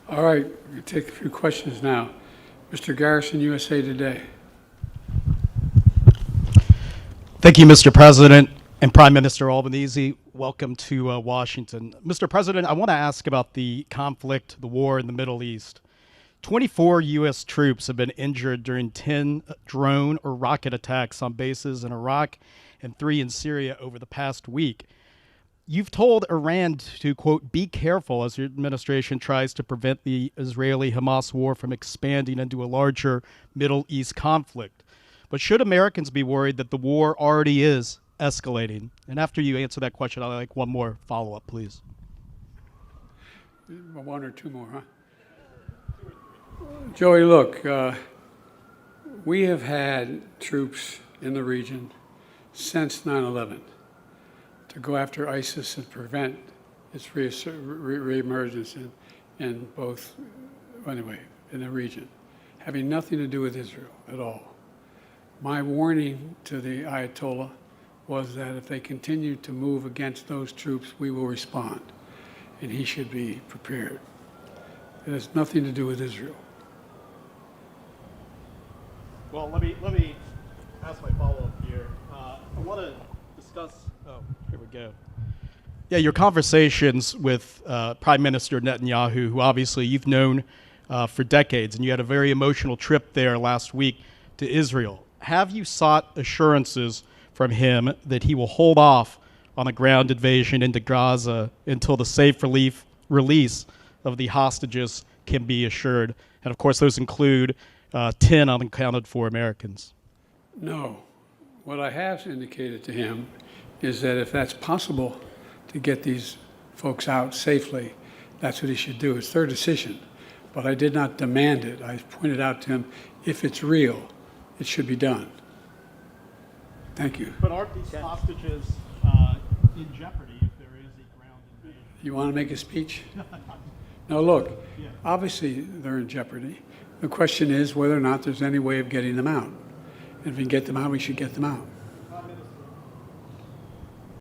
All right, we'll take a few questions now. Mr. Garrison, USA Today. Thank you, Mr. President and Prime Minister Albanese. Welcome to Washington. Mr. President, I want to ask about the conflict, the war in the Middle East. 24 U.S. troops have been injured during 10 drone or rocket attacks on bases in Iraq and 3 in Syria over the past week. You've told Iran to, quote, be careful as your administration tries to prevent the Israeli-Hamas war from expanding into a larger Middle East conflict. But should Americans be worried that the war already is escalating? And after you answer that question, I'd like one more follow-up, please. One or two more, huh? Joey, look, we have had troops in the region since 9/11 to go after ISIS and prevent its reemergence in both, anyway, in the region, having nothing to do with Israel at all. My warning to the Ayatollah was that if they continue to move against those troops, we will respond, and he should be prepared. It has nothing to do with Israel. Well, let me ask my follow-up here. I want to discuss. Oh, here we go. Yeah, your conversations with Prime Minister Netanyahu, who obviously you've known for decades, and you had a very emotional trip there last week to Israel. Have you sought assurances from him that he will hold off on a ground invasion into Gaza until the safe release of the hostages can be assured? And of course, those include 10 unaccounted for Americans. No. What I have indicated to him is that if that's possible to get these folks out safely, that's what he should do. It's their decision. But I did not demand it. I pointed out to him, if it's real, it should be done. Thank you. But aren't these hostages in jeopardy if there is a ground invasion? You want to make a speech? No, look, obviously they're in jeopardy. The question is whether or not there's any way of getting them out. And if we can get them out, we should get them out.